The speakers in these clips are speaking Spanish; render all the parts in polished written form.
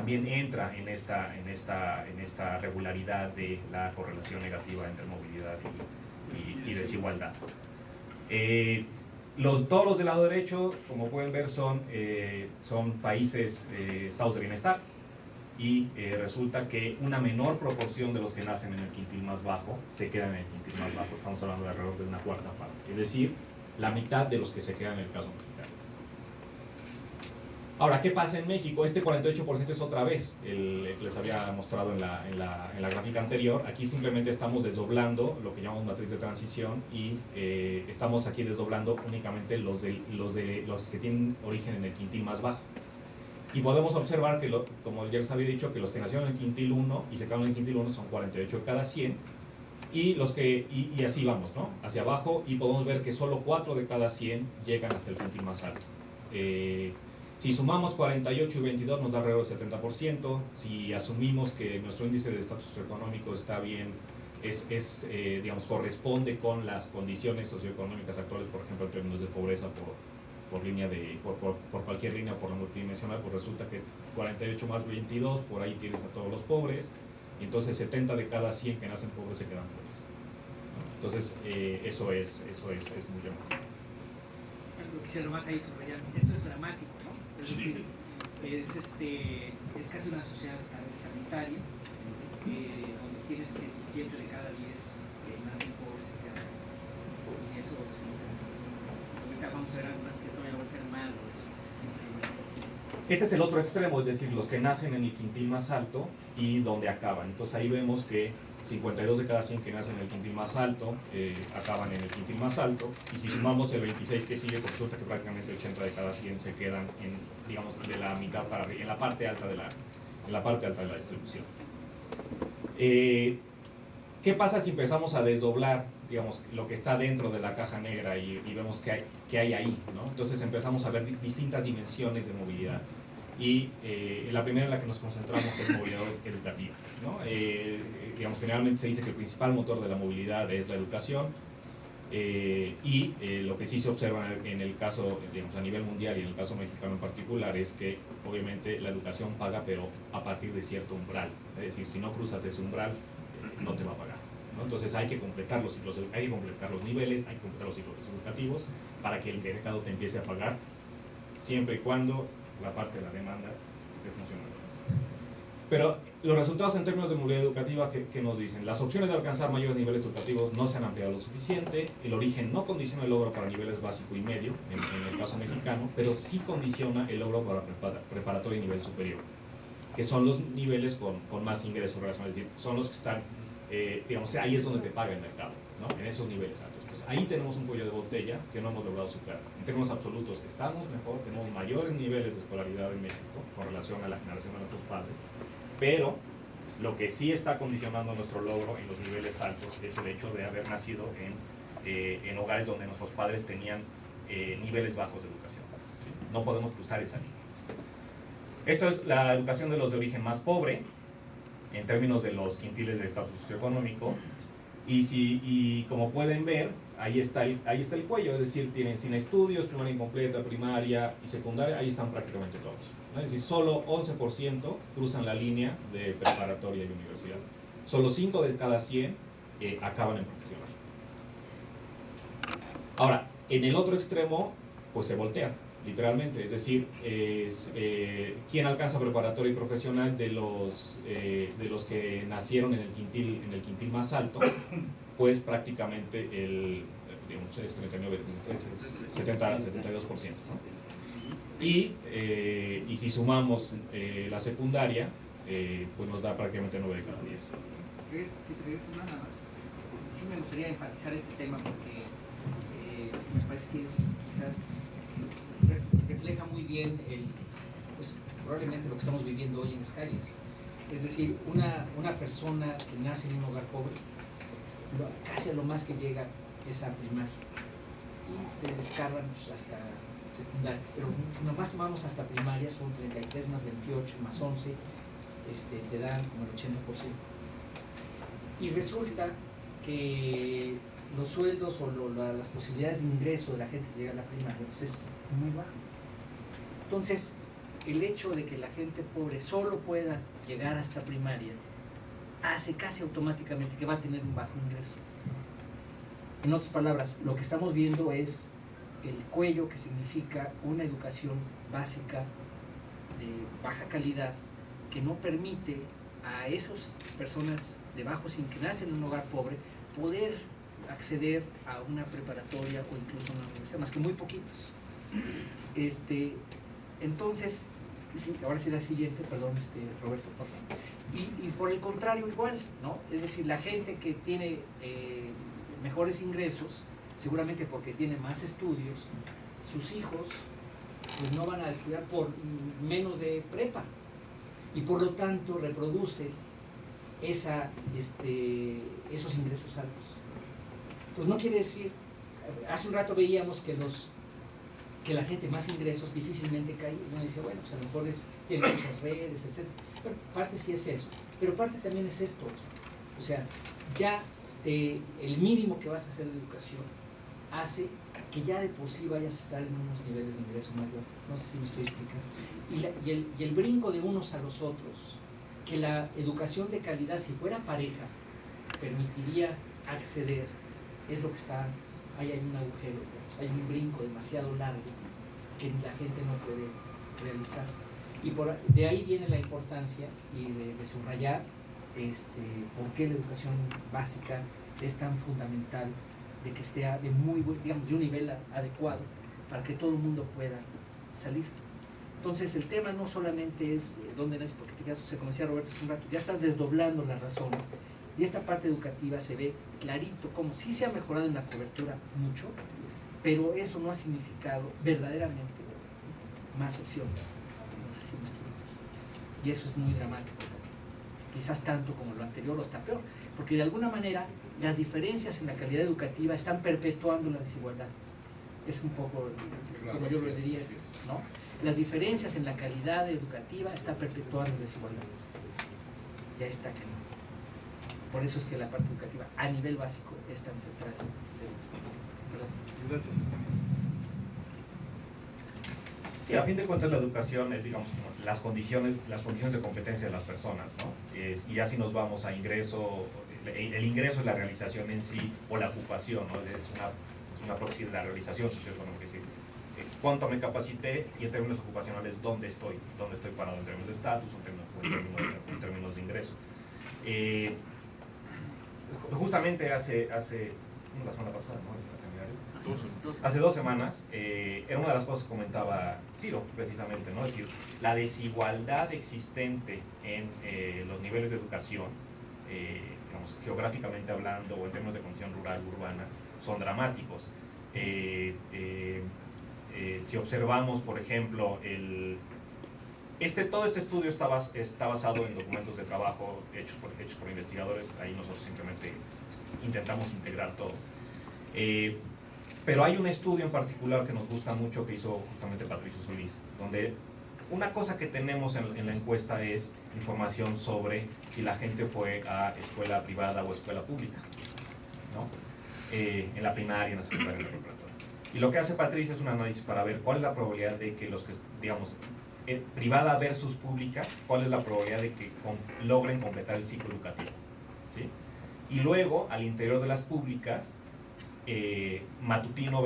también entra en esta regularidad de la correlación negativa entre movilidad y desigualdad. Todos los del lado derecho, como pueden ver, son países, estados de bienestar, y resulta que una menor proporción de los que nacen en el quintil más bajo se quedan en el quintil más bajo. Estamos hablando de alrededor de una cuarta parte, es decir, la mitad de los que se quedan en el caso mexicano. Ahora, ¿qué pasa en México? Este 48% es otra vez el que les había mostrado en la gráfica anterior. Aquí simplemente estamos desdoblando lo que llamamos matriz de transición, y estamos aquí desdoblando únicamente los que tienen origen en el quintil más bajo. Y podemos observar que, como ya les había dicho, que los que nacieron en el quintil 1 y se quedaron en el quintil 1 son 48 de cada 100, y así vamos, ¿no? Hacia abajo, y podemos ver que solo 4 de cada 100 llegan hasta el quintil más alto. Si sumamos 48 y 22 nos da alrededor del 70%. Si asumimos que nuestro índice de estatus socioeconómico está bien, digamos, corresponde con las condiciones socioeconómicas actuales, por ejemplo, en términos de pobreza por cualquier línea, por la multidimensional, pues resulta que 48 más 22, por ahí tienes a todos los pobres, y entonces 70 de cada 100 que nacen pobres se quedan pobres, ¿no? Entonces, eso es muy llamativo. Quisiera más ahí subrayar, esto es dramático, ¿no? Es decir, es casi una sociedad esclavitaria, donde tienes que 7 de cada 10 que nacen pobres se quedan. Y eso, pues, ahorita vamos a ver algunas que todavía van a ser más de eso. Este es el otro extremo, es decir, los que nacen en el quintil más alto y donde acaban. Entonces ahí vemos que 52 de cada 100 que nacen en el quintil más alto acaban en el quintil más alto, y si sumamos el 26 que sigue, pues resulta que prácticamente 80 de cada 100 se quedan digamos, de la mitad para arriba, en la parte alta de la distribución. ¿Qué pasa si empezamos a desdoblar, digamos, lo que está dentro de la caja negra y vemos que hay ahí, ¿no? Entonces empezamos a ver distintas dimensiones de movilidad, y la primera en la que nos concentramos es movilidad educativa, ¿no? Digamos, generalmente se dice que el principal motor de la movilidad es la educación, y lo que sí se observa en el caso, digamos, a nivel mundial y en el caso mexicano en particular, es que obviamente la educación paga, pero a partir de cierto umbral. Es decir, si no cruzas ese umbral, no te va a pagar, ¿no? Entonces hay que completar los ciclos, hay que completar los niveles, hay que completar los ciclos educativos para que el mercado te empiece a pagar, siempre y cuando la parte de la demanda esté funcionando. Pero los resultados en términos de movilidad educativa, ¿qué nos dicen? Las opciones de alcanzar mayores niveles educativos no se han ampliado lo suficiente, el origen no condiciona el logro para niveles básico y medio, en el caso mexicano, pero sí condiciona el logro para preparatorio y nivel superior, que son los niveles con más ingresos relacionados, es decir, son los que están, digamos, ahí es donde te paga el mercado, ¿no? En esos niveles altos. Pues ahí tenemos un cuello de botella que no hemos logrado superar. En términos absolutos estamos mejor, tenemos mayores niveles de escolaridad en México con relación a la generación de nuestros padres, pero lo que sí está condicionando nuestro logro en los niveles altos es el hecho de haber nacido en hogares donde nuestros padres tenían niveles bajos de educación. No podemos cruzar esa línea. Esto es la educación de los de origen más pobre, en términos de los quintiles de estatus socioeconómico, y como pueden ver, ahí está el cuello, es decir, tienen sin estudios, primaria incompleta, primaria y secundaria, ahí están prácticamente todos, ¿no? Es decir, solo 11% cruzan la línea de preparatoria y universidad. Solo 5 de cada 100 acaban en profesional. Ahora, en el otro extremo, pues se voltea, literalmente, es decir, ¿quién alcanza preparatoria y profesional de los que nacieron en el quintil más alto? Pues prácticamente el 72%, ¿no? Y si sumamos la secundaria, pues nos da prácticamente 9 de cada 10. Si te regresas nada más, sí me gustaría enfatizar este tema porque me parece que es quizás refleja muy bien pues, probablemente lo que estamos viviendo hoy en las calles. Es decir, una persona que nace en un hogar pobre, casi a lo más que llega es a primaria y se descargan pues, hasta secundaria, pero si nomás vamos hasta primaria son 33 más 28 más 11, te dan como el 80%. Y resulta que los sueldos o las posibilidades de ingreso de la gente que llega a la primaria pues es muy bajo. Entonces, el hecho de que la gente pobre solo pueda llegar hasta primaria hace casi automáticamente que va a tener un bajo ingreso. En otras palabras, lo que estamos viendo es el cuello, que significa una educación básica de baja calidad que no permite a esas personas de bajos ingresos que nacen en un hogar pobre poder acceder a una preparatoria o incluso a una universidad, más que muy poquitos. Entonces, sí, ahora sí la siguiente, perdón, Roberto, por favor. Y por el contrario igual, ¿no? Es decir, la gente que tiene mejores ingresos, seguramente porque tiene más estudios, sus hijos pues no van a estudiar por menos de prepa y por lo tanto reproduce esos ingresos altos. Pues no quiere decir, hace un rato veíamos que la gente más ingresos difícilmente cae, y uno dice, bueno, pues a lo mejor tiene muchas redes, etc. Bueno, parte sí es eso, pero parte también es esto. O sea, ya el mínimo que vas a hacer de educación hace que ya de por sí vayas a estar en unos niveles de ingreso mayor. No sé si me estoy explicando. Y el brinco de unos a los otros, que la educación de calidad, si fuera pareja, permitiría acceder, es lo que está, ahí hay un agujero, hay un brinco demasiado largo que la gente no puede realizar. Y de ahí viene la importancia y de subrayar por qué la educación básica es tan fundamental, de que esté de muy buen, digamos, de un nivel adecuado para que todo el mundo pueda salir. Entonces el tema no solamente es dónde naces, porque te quedas, o sea, como decía Roberto hace un rato, ya estás desdoblando las razones, y esta parte educativa se ve clarito como sí se ha mejorado en la cobertura mucho, pero eso no ha significado verdaderamente más opciones. No sé si me explico. Y eso es muy dramático, quizás tanto como lo anterior o hasta peor, porque de alguna manera las diferencias en la calidad educativa están perpetuando la desigualdad. Es un poco como yo lo diría, ¿no? Las diferencias en la calidad educativa están perpetuando la desigualdad. Ya está que no. Por eso es que la parte educativa a nivel básico es tan central. Gracias. Sí, a fin de cuentas la educación es, digamos, las condiciones de competencia de las personas, ¿no? Y ya si nos vamos a ingreso, el ingreso es la realización en sí, o la ocupación, ¿no? Es una proxy de la realización socioeconómica, es decir, cuánto me capacité, y en términos ocupacionales dónde estoy parado en términos de estatus o en términos de ingreso. Justamente hace la semana pasada, ¿no? Hace 2 semanas, era una de las cosas que comentaba Ciro, precisamente, ¿no? Es decir, la desigualdad existente en los niveles de educación, digamos, geográficamente hablando, o en términos de condición rural, urbana, son dramáticos. Si observamos, por ejemplo, todo este estudio está basado en documentos de trabajo hechos por investigadores. Ahí nosotros simplemente intentamos integrar todo. Pero hay un estudio en particular que nos gusta mucho, que hizo justamente Patricio Solís, donde una cosa que tenemos en la encuesta es información sobre si la gente fue a escuela privada o escuela pública, ¿no? En la primaria, en la secundaria, en la preparatoria. Y lo que hace Patricio es un análisis para ver cuál es la probabilidad de que los que, digamos, privada versus pública, cuál es la probabilidad de que logren completar el ciclo educativo, ¿sí? Y luego, al interior de las públicas, matutino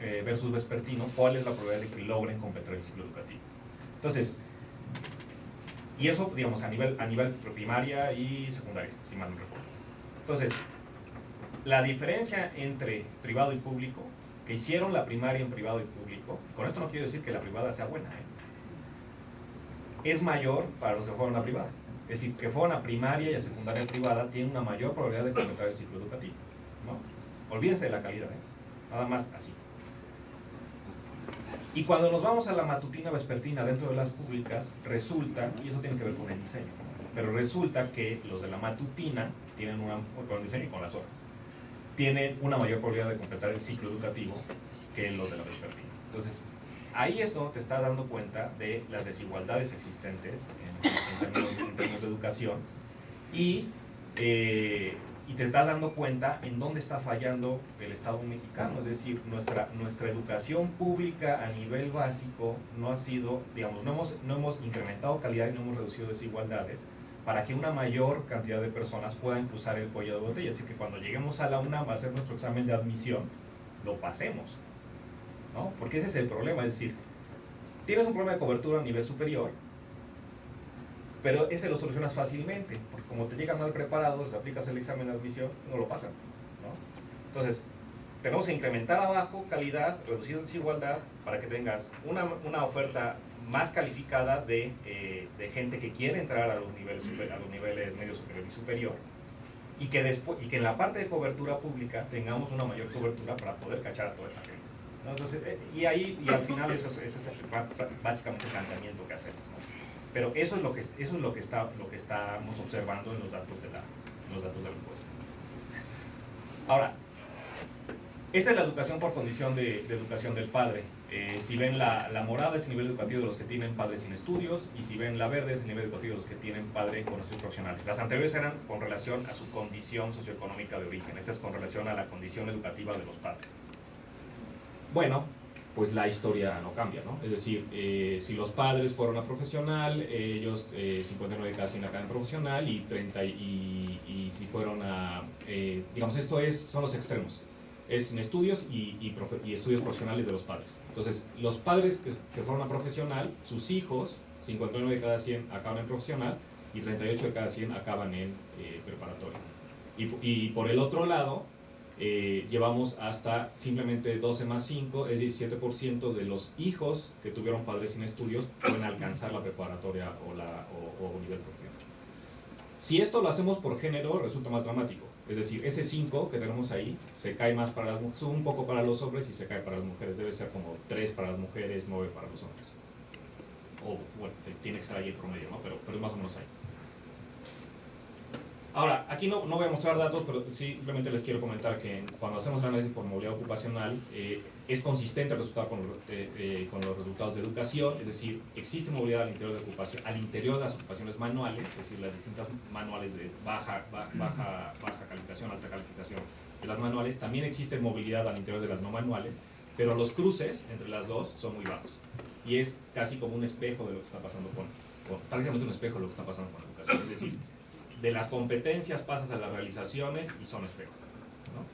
versus vespertino, cuál es la probabilidad de que logren completar el ciclo educativo. Entonces, y eso, digamos, a nivel primaria y secundaria, si mal no recuerdo. Entonces, la diferencia entre privado y público, que hicieron la primaria en privado y público, con esto no quiero decir que la privada sea buena, es mayor para los que fueron a privada. Es decir, que fueron a primaria y a secundaria privada tienen una mayor probabilidad de completar el ciclo educativo, ¿no? Olvídense de la calidad, nada más así. Y cuando nos vamos a la matutina vespertina dentro de las públicas, resulta, y eso tiene que ver con el diseño, pero resulta que los de la matutina tienen con el diseño y con las horas, tienen una mayor probabilidad de completar el ciclo educativo que los de la vespertina. Entonces, ahí es donde te estás dando cuenta de las desigualdades existentes en términos de educación, y y te estás dando cuenta en dónde está fallando el Estado mexicano. Es decir, nuestra educación pública a nivel básico no ha sido, digamos, no hemos incrementado calidad y no hemos reducido desigualdades para que una mayor cantidad de personas puedan cruzar el cuello de botella. Así que cuando lleguemos a la UNAM a hacer nuestro examen de admisión, lo pasemos, ¿no? Porque ese es el problema. Es decir, tienes un problema de cobertura a nivel superior, pero ese lo solucionas fácilmente, porque como te llegan mal preparados, aplicas el examen de admisión, no lo pasan, ¿no? Entonces, tenemos que incrementar abajo calidad, reducir desigualdad, para que tengas una oferta más calificada de gente que quiere entrar a los niveles medio superior y superior, y que en la parte de cobertura pública tengamos una mayor cobertura para poder cachar a toda esa gente, ¿no? Entonces, y al final eso es básicamente el planteamiento que hacemos, ¿no? Pero eso es lo que estamos observando en los datos de la encuesta. Ahora, esta es la educación por condición de educación del padre. Si ven la morada es el nivel educativo de los que tienen padres sin estudios, y si ven la verde es el nivel educativo de los que tienen padre con estudios profesionales. Las anteriores eran con relación a su condición socioeconómica de origen. Esta es con relación a la condición educativa de los padres. Bueno, pues la historia no cambia, ¿no? Es decir, si los padres fueron a profesional, ellos 59 de cada 100 acaban profesional, y 30 y si fueron a, digamos, son los extremos. Es sin estudios y estudios profesionales de los padres. Entonces, los padres que fueron a profesional, sus hijos, 59 de cada 100 acaban en profesional, y 38 de cada 100 acaban en preparatoria. Y por el otro lado, llevamos hasta simplemente 12 más 5, es 17% de los hijos que tuvieron padres sin estudios pueden alcanzar la preparatoria o nivel profesional. Si esto lo hacemos por género, resulta más dramático. Es decir, ese 5 que tenemos ahí se cae más para las mujeres, un poco para los hombres, y se cae para las mujeres. Debe ser como 3 para las mujeres, 9 para los hombres. O bueno, tiene que estar ahí el promedio, ¿no? Pero es más o menos ahí. Ahora, aquí no voy a mostrar datos, pero simplemente les quiero comentar que cuando hacemos el análisis por movilidad ocupacional, es consistente el resultado con los resultados de educación. Es decir, existe movilidad al interior de las ocupaciones manuales, es decir, las distintas manuales de baja calificación, alta calificación de las manuales. También existe movilidad al interior de las no manuales, pero los cruces entre las dos son muy bajos, y es casi como un espejo de lo que está pasando prácticamente un espejo de lo que está pasando con la educación. Es decir, de las competencias pasas a las realizaciones y son espejo, ¿no?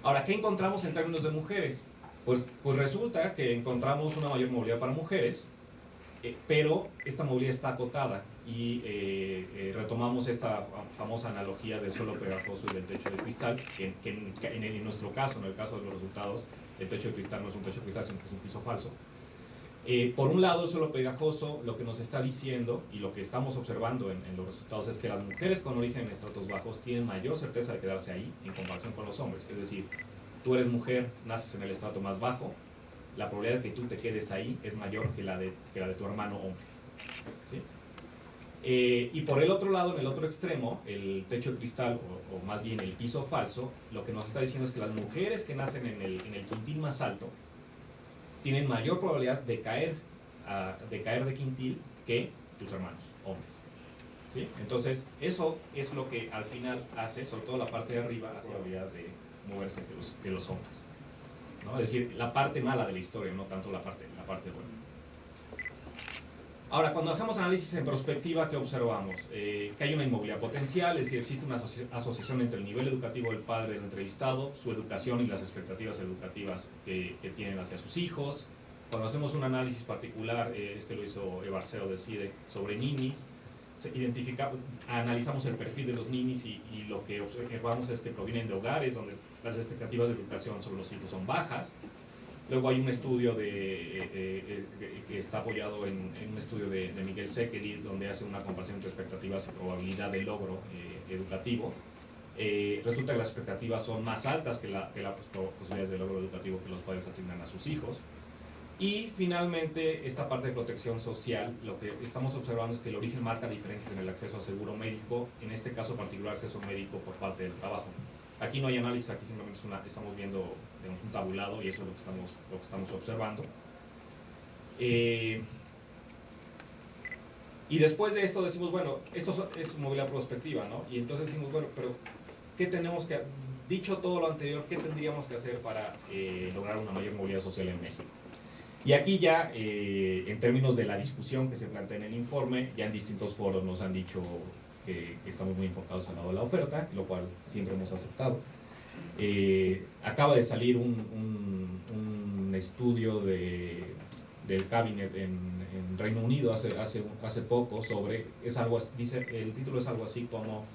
Ahora, ¿qué encontramos en términos de mujeres? Pues resulta que encontramos una mayor movilidad para mujeres, pero esta movilidad está acotada, y retomamos esta famosa analogía del suelo pegajoso y del techo de cristal, que en nuestro caso, en el caso de los resultados, el techo de cristal no es un techo de cristal, sino que es un piso falso. Por un lado, el suelo pegajoso lo que nos está diciendo, y lo que estamos observando en los resultados, es que las mujeres con origen en estratos bajos tienen mayor certeza de quedarse ahí en comparación con los hombres. Es decir, tú eres mujer, naces en el estrato más bajo, la probabilidad de que tú te quedes ahí es mayor que la de tu hermano hombre, ¿sí? Y por el otro lado, en el otro extremo, el techo de cristal, o más bien el piso falso, lo que nos está diciendo es que las mujeres que nacen en el quintil más alto tienen mayor probabilidad de caer de quintil que tus hermanos hombres, ¿sí? Entonces, eso es lo que al final hace, sobre todo la parte de arriba, la probabilidad de moverse de los hombres, ¿no? Es decir, la parte mala de la historia, no tanto la parte buena. Ahora, cuando hacemos análisis en perspectiva, ¿qué observamos? Que hay una inmovilidad potencial, es decir, existe una asociación entre el nivel educativo del padre del entrevistado, su educación y las expectativas educativas que tienen hacia sus hijos. Cuando hacemos un análisis particular, lo hizo Ebarceo del CIDE, sobre ninis, analizamos el perfil de los ninis, y lo que observamos es que provienen de hogares donde las expectativas de educación sobre los hijos son bajas. Luego hay un estudio que está apoyado en un estudio de Miguel Sekeli, donde hace una comparación entre expectativas y probabilidad de logro educativo. Resulta que las expectativas son más altas que las posibilidades de logro educativo que los padres asignan a sus hijos. Y finalmente, esta parte de protección social, lo que estamos observando es que el origen marca diferencias en el acceso a seguro médico, en este caso particular acceso médico por parte del trabajo. Aquí no hay análisis, aquí simplemente estamos viendo, digamos, un tabulado, y eso es lo que estamos observando. Y Y después de esto decimos, bueno, esto es movilidad prospectiva, ¿no? Y entonces decimos, bueno, pero ¿qué tenemos que, dicho todo lo anterior, qué tendríamos que hacer para lograr una mayor movilidad social en México? Y aquí ya, en términos de la discusión que se plantea en el informe, ya en distintos foros nos han dicho que estamos muy enfocados al lado de la oferta, lo cual siempre hemos aceptado. Acaba de salir un estudio del Cabinet en Reino Unido hace poco sobre, dice, el título es algo así como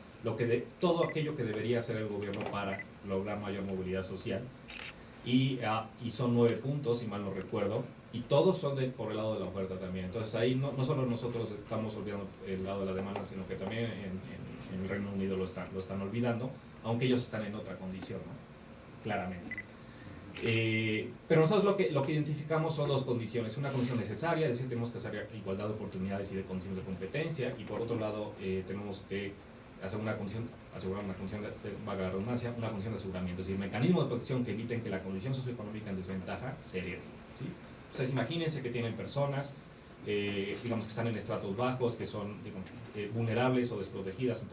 todo aquello que debería hacer el gobierno para lograr mayor movilidad social. Y son 9 puntos, si mal no recuerdo, y todos son por el lado de la oferta también. Entonces ahí no solo nosotros estamos olvidando el lado de la demanda, sino que también en el Reino Unido lo están olvidando, aunque ellos están en otra condición, ¿no? Claramente. Pero nosotros lo que identificamos son 2 condiciones. Una condición necesaria, es decir, tenemos que hacer igualdad de oportunidades y de condiciones de competencia, y por otro lado tenemos que hacer asegurar una condición valga la redundancia, una condición de aseguramiento, es decir, mecanismos de protección que eviten que la condición socioeconómica en desventaja se herede, ¿sí? Ustedes imagínense que tienen personas, digamos que están en estratos bajos, que son vulnerables o desprotegidas,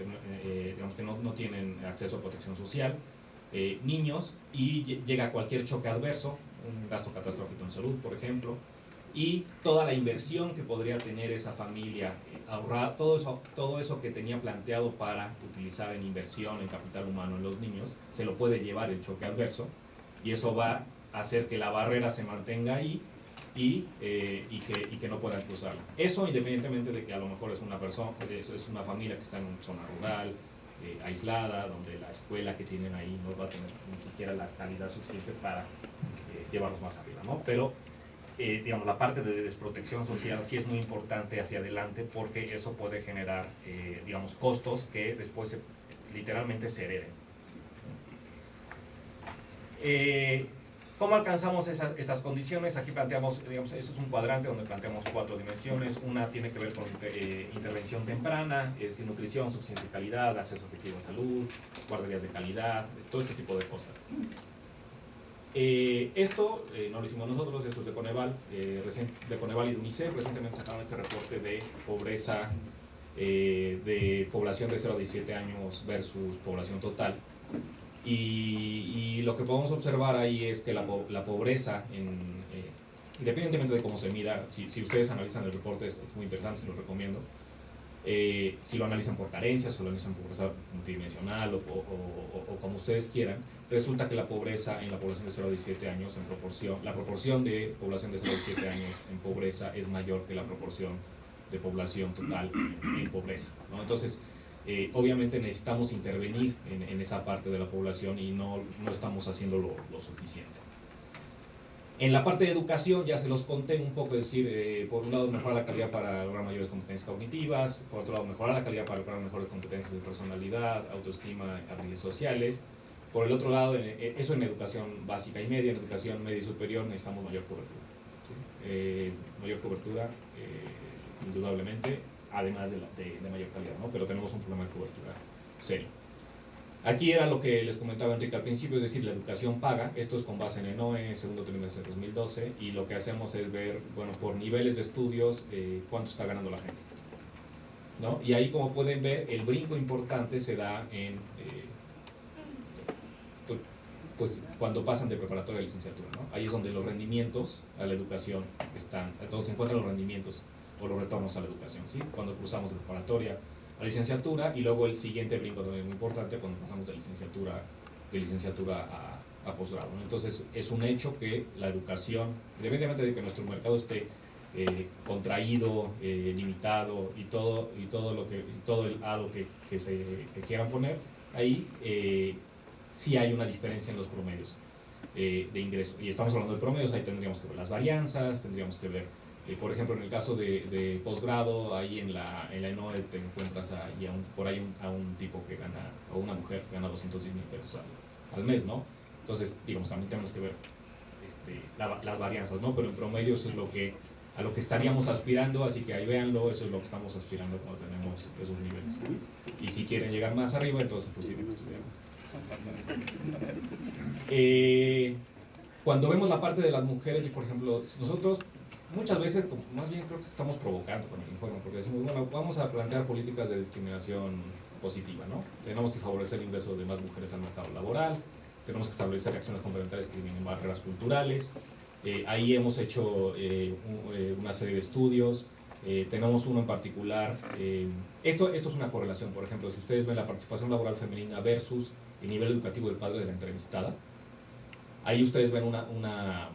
digamos que no tienen acceso a protección social, niños, y llega cualquier choque adverso, un gasto catastrófico en salud, por ejemplo, y toda la inversión que podría tener esa familia, ahorrar todo eso que tenía planteado para utilizar en inversión, en capital humano en los niños, se lo puede llevar el choque adverso, y eso va a hacer que la barrera se mantenga ahí y que no puedan cruzarla. Eso independientemente de que a lo mejor es una familia que está en una zona rural, aislada, donde la escuela que tienen ahí no va a tener ni siquiera la calidad suficiente para llevarlos más arriba, ¿no? Pero digamos, la parte de desprotección social sí es muy importante hacia adelante, porque eso puede generar, digamos, costos que después literalmente se hereden. ¿Cómo alcanzamos estas condiciones? Aquí planteamos, digamos, eso es un cuadrante donde planteamos 4 dimensiones. Una tiene que ver con intervención temprana, es decir, nutrición, suficiencia de calidad, acceso efectivo a salud, guarderías de calidad, todo este tipo de cosas. Esto no lo hicimos nosotros, esto es de Coneval, de Coneval y de UNICEF. Recientemente sacaron este reporte de pobreza, de población de 0 a 17 años versus población total. Y lo que podemos observar ahí es que la pobreza, independientemente de cómo se mira, si ustedes analizan el reporte, es muy interesante, se lo recomiendo. Si lo analizan por carencias, o lo analizan por pobreza multidimensional, o como ustedes quieran, resulta que la pobreza en la población de 0 a 17 años, la proporción de población de 0 a 17 años en pobreza es mayor que la proporción de población total en pobreza, ¿no? Entonces, obviamente necesitamos intervenir en esa parte de la población y no estamos haciendo lo suficiente. En la parte de educación ya se los conté un poco, es decir, por un lado mejorar la calidad para lograr mayores competencias cognitivas, por otro lado mejorar la calidad para lograr mejores competencias de personalidad, autoestima, habilidades sociales. Por el otro lado, eso en educación básica y media. En educación media y superior necesitamos mayor cobertura, ¿sí? Mayor cobertura, indudablemente, además de mayor calidad, ¿no? Pero tenemos un problema de cobertura serio. Aquí era lo que les comentaba Enrique al principio, es decir, la educación paga. Esto es con base en ENOE, segundo trimestre de 2012, y lo que hacemos es ver, bueno, por niveles de estudios, cuánto está ganando la gente, ¿no? Y ahí, como pueden ver, el brinco importante se da en, pues, cuando pasan de preparatoria a licenciatura, ¿no? Ahí es donde los rendimientos a la educación donde se encuentran los rendimientos o los retornos a la educación, ¿sí? Cuando cruzamos de preparatoria a licenciatura, y luego el siguiente brinco también es muy importante cuando pasamos de licenciatura a posgrado, ¿no? Entonces es un hecho que la educación, independientemente de que nuestro mercado esté contraído, limitado y todo el halo que quieran poner ahí, sí hay una diferencia en los promedios de ingreso, y estamos hablando de promedios. Ahí tendríamos que ver las varianzas, tendríamos que ver, por ejemplo, en el caso de posgrado, ahí en la ENOE te encuentras por ahí a un tipo que gana, o una mujer que gana 210,000 pesos al mes, ¿no? Entonces, digamos, también tenemos que ver las varianzas, ¿no? Pero en promedio eso es a lo que estaríamos aspirando, así que ahí véanlo, eso es lo que estamos aspirando cuando tenemos esos niveles. Y si quieren llegar más arriba, entonces pues sí, cuando vemos la parte de las mujeres, y por ejemplo, nosotros muchas veces, más bien creo que estamos provocando con el informe, porque decimos, bueno, vamos a plantear políticas de discriminación positiva, ¿no? Tenemos que favorecer el ingreso de más mujeres al mercado laboral, tenemos que establecer acciones complementarias que eliminen barreras culturales. Ahí hemos hecho una serie de estudios. Tenemos uno en particular. Esto es una correlación, por ejemplo, si ustedes ven la participación laboral femenina versus el nivel educativo del padre de la entrevistada, ahí ustedes ven una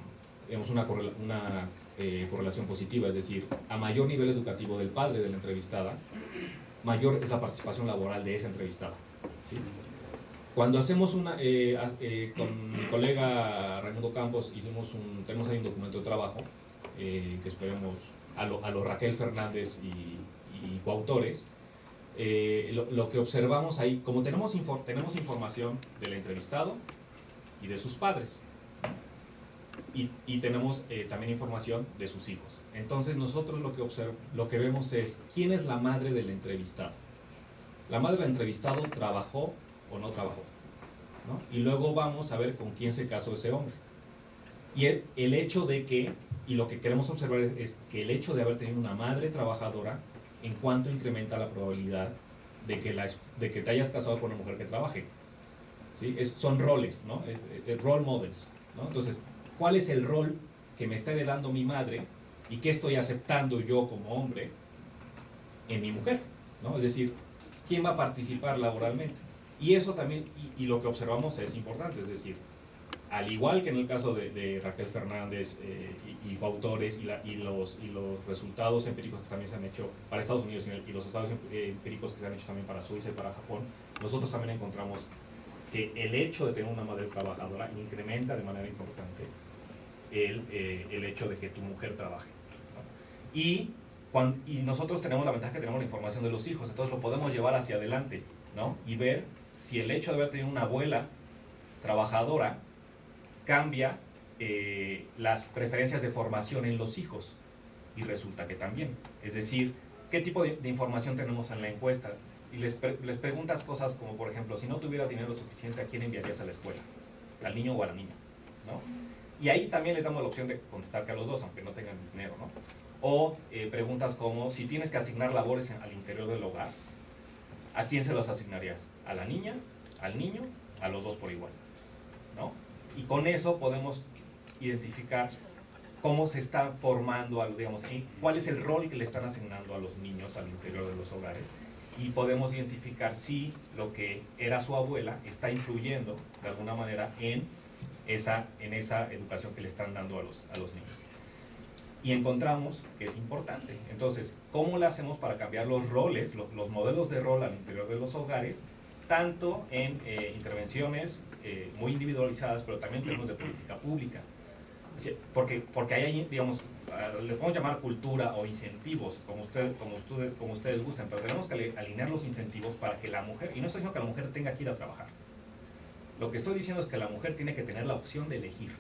correlación positiva, es decir, a mayor nivel educativo del padre de la entrevistada, mayor es la participación laboral de esa entrevistada, ¿sí? Cuando hacemos con mi colega Raimundo Campos, tenemos ahí un documento de trabajo, que esperemos a lo Raquel Fernández y coautores. Lo que observamos ahí, como tenemos información del entrevistado y de sus padres, y tenemos también información de sus hijos. Entonces nosotros lo que vemos es quién es la madre del entrevistado. La madre del entrevistado trabajó o no trabajó, ¿no? Y luego vamos a ver con quién se casó ese hombre. Y el hecho de que, y lo que queremos observar es que el hecho de haber tenido una madre trabajadora, en cuánto incrementa la probabilidad de que te hayas casado con una mujer que trabaje, ¿sí? Son roles, ¿no? Es role models, ¿no? Entonces, ¿cuál es el rol que me está heredando mi madre y qué estoy aceptando yo como hombre en mi mujer, ¿no? Es decir, ¿quién va a participar laboralmente? Y eso también, y lo que observamos es importante, es decir, al igual que en el caso de Raquel Fernández y coautores y los resultados empíricos que también se han hecho para Estados Unidos y los estados empíricos que se han hecho también para Suiza y para Japón, nosotros también encontramos que el hecho de tener una madre trabajadora incrementa de manera importante el hecho de que tu mujer trabaje, ¿no? Y nosotros tenemos la ventaja que tenemos la información de los hijos, entonces lo podemos llevar hacia adelante, ¿no? Y ver si el hecho de haber tenido una abuela trabajadora cambia las preferencias de formación en los hijos, y resulta que también. Es decir, ¿qué tipo de información tenemos en la encuesta? Y les preguntas cosas como, por ejemplo, si no tuvieras dinero suficiente, ¿a quién enviarías a la escuela? ¿Al niño o a la niña? ¿No? Y ahí también les damos la opción de contestar que a los dos, aunque no tengan dinero, ¿no? O preguntas como, si tienes que asignar labores al interior del hogar, ¿a quién se las asignarías? ¿A la niña? ¿Al niño? A los dos por igual, ¿no? Y con eso podemos identificar cómo se está formando, digamos, cuál es el rol que le están asignando a los niños al interior de los hogares, y podemos identificar si lo que era su abuela está influyendo de alguna manera en esa educación que le están dando a los niños. Y encontramos que es importante. Entonces, ¿cómo le hacemos para cambiar los roles, los modelos de rol al interior de los hogares, tanto en intervenciones muy individualizadas, pero también en términos de política pública? Porque hay, digamos, le podemos llamar cultura o incentivos, como ustedes gusten, pero tenemos que alinear los incentivos para que la mujer, y no estoy diciendo que la mujer tenga que ir a trabajar, lo que estoy diciendo es que la mujer tiene que tener la opción de elegir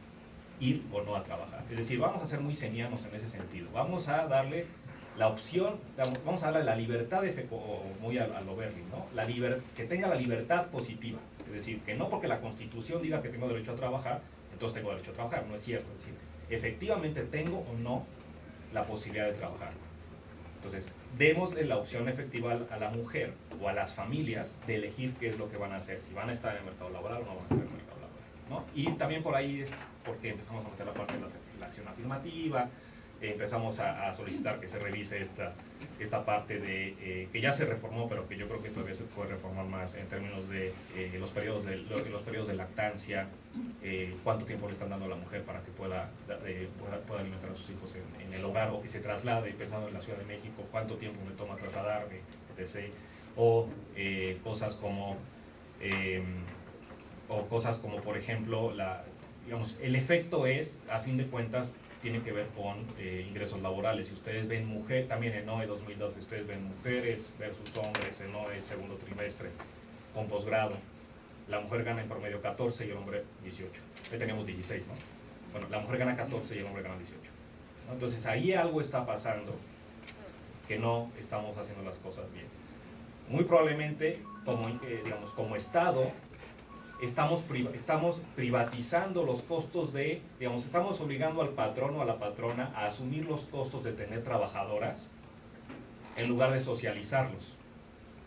ir o no a trabajar. Es decir, vamos a ser muy senianos en ese sentido, vamos a darle la opción, vamos a darle la libertad, muy a lo Berry, ¿no? Que tenga la libertad positiva, es decir, que no porque la Constitución diga que tengo derecho a trabajar, entonces tengo derecho a trabajar, no es cierto. Es decir, efectivamente tengo o no la posibilidad de trabajar. Entonces, démosle la opción efectiva a la mujer o a las familias de elegir qué es lo que van a hacer, si van a estar en el mercado laboral o no van a estar en el mercado laboral, ¿no? Y también por ahí es porque empezamos a meter la parte de la acción afirmativa, empezamos a solicitar que se revise esta parte de que ya se reformó, pero que yo creo que todavía se puede reformar más en términos de los periodos de lactancia, cuánto tiempo le están dando a la mujer para que pueda alimentar a sus hijos en el hogar, o que se traslade, pensando en la Ciudad de México, cuánto tiempo me toma trasladarme, etc. O cosas como por ejemplo, digamos, el efecto es, a fin de cuentas, tiene que ver con ingresos laborales. Si ustedes ven también en OE 2012, si ustedes ven mujeres versus hombres en OE segundo trimestre con posgrado, la mujer gana en promedio 14 y el hombre 18. Ahí teníamos 16, ¿no? Bueno, la mujer gana 14 y el hombre gana 18, ¿no? Entonces ahí algo está pasando que no estamos haciendo las cosas bien. Muy probablemente, como Estado, estamos privatizando los costos de, digamos, estamos obligando al patrón o a la patrona a asumir los costos de tener trabajadoras en lugar de socializarlos,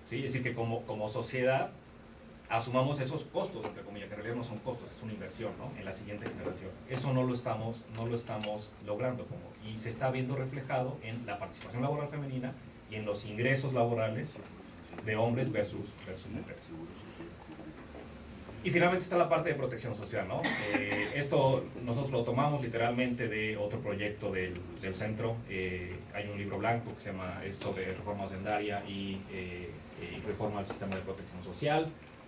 ¿sí? Es decir, que como sociedad asumamos esos costos, entre comillas, que en realidad no son costos, es una inversión, ¿no?, en la siguiente generación. Eso no lo estamos logrando, y se está viendo reflejado en la participación laboral femenina y en los ingresos laborales de hombres versus mujeres. Y finalmente está la parte de protección social, ¿no? Esto nosotros lo tomamos literalmente de otro proyecto del centro. Hay un libro blanco que se llama esto de reforma hacendaria y reforma al sistema de protección social,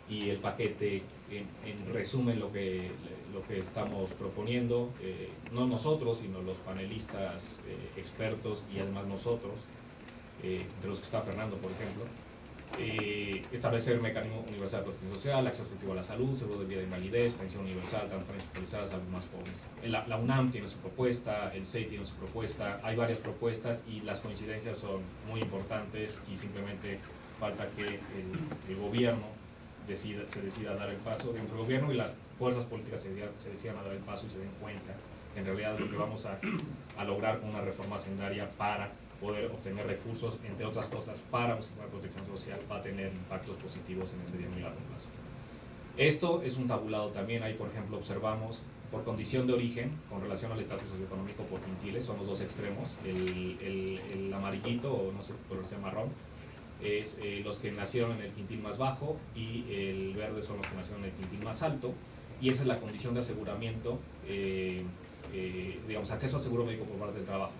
y el paquete en resumen lo que estamos proponiendo, no nosotros, sino los panelistas expertos y además nosotros, entre los que está Fernando, por ejemplo. Establecer mecanismo universal de protección social, acceso efectivo a la salud, seguro de vida de invalidez, pensión universal, transferencias actualizadas a los más pobres. La UNAM tiene su propuesta, el CEI tiene su propuesta, hay varias propuestas y las coincidencias son muy importantes, y simplemente falta que el gobierno se decida a dar el paso. El gobierno y las fuerzas políticas se decidan a dar el paso y se den cuenta en realidad de lo que vamos a lograr con una reforma hacendaria para poder obtener recursos, entre otras cosas, para un sistema de protección social, va a tener impactos positivos en el mediano y largo plazo. Esto es un tabulado también. Ahí, por ejemplo, observamos por condición de origen, con relación al estatus socioeconómico por quintiles, son los dos extremos. El amarillito, o no sé, por ser marrón, es los que nacieron en el quintil más bajo, y el verde son los que nacieron en el quintil más alto, y esa es la condición de aseguramiento, digamos, acceso al seguro médico por parte del trabajo,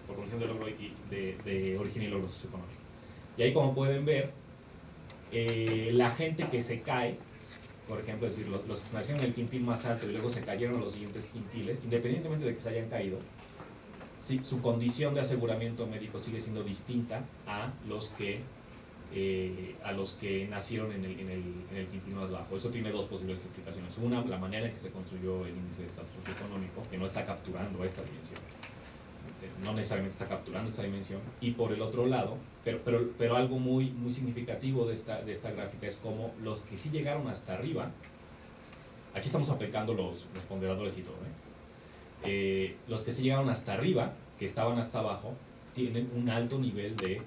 por condición de logro de origen y logro socioeconómico. Y ahí, como pueden ver, la gente que se cae, por ejemplo, es decir, los que nacieron en el quintil más alto y luego se cayeron a los siguientes quintiles, independientemente de que se hayan caído, sí, su condición de aseguramiento médico sigue siendo distinta a los que nacieron en el quintil más bajo. Eso tiene dos posibles explicaciones. Una, la manera en que se construyó el índice de estatus socioeconómico, que no está capturando esta dimensión. No necesariamente está capturando esta dimensión. Y por el otro lado, pero algo muy significativo de esta gráfica es como los que sí llegaron hasta arriba, aquí estamos aplicando los ponderadores y todo, los que sí llegaron hasta arriba, que estaban hasta abajo, tienen un alto nivel de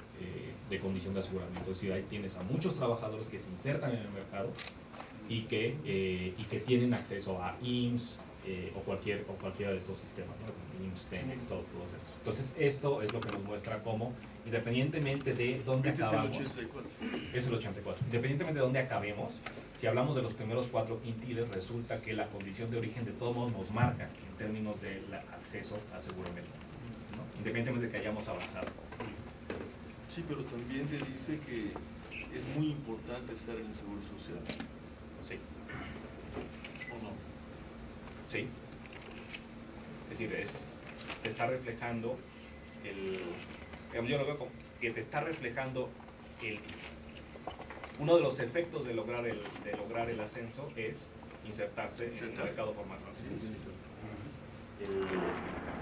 condición de aseguramiento. Es decir, ahí tienes a muchos trabajadores que se insertan en el mercado y que tienen acceso a IMSS o cualquiera de estos sistemas, ¿no? IMSS, TENEX, todos estos. Entonces, esto es lo que nos muestra cómo, independientemente de dónde acabamos, es el 84. Independientemente de dónde acabemos, si hablamos de los primeros 4 quintiles, resulta que la condición de origen de todos modos nos marca en términos del acceso a seguro médico, ¿no? Independientemente de que hayamos avanzado. Sí, pero también te dice que es muy importante estar en el seguro social. Sí. ¿O no? Sí. Es decir, te está reflejando digamos, yo lo veo como que te está reflejando uno de los efectos de lograr el ascenso es insertarse en el mercado formal, ¿no? Sí.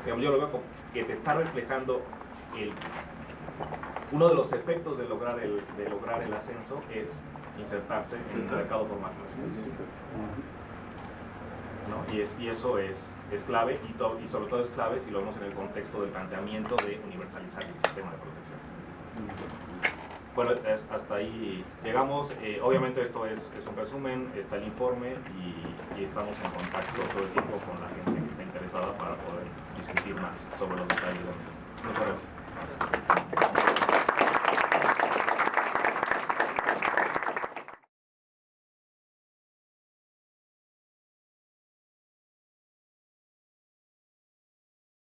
Digamos, yo lo veo como que te está reflejando uno de los efectos de lograr el ascenso es insertarse en el mercado formal, ¿no? Y eso es clave, y sobre todo es clave si lo vemos en el contexto del planteamiento de universalizar el sistema de protección. Bueno, hasta ahí llegamos. Obviamente esto es un resumen, está el informe, y estamos en contacto todo el tiempo con la gente que está interesada para poder discutir más sobre los detalles. Muchas gracias.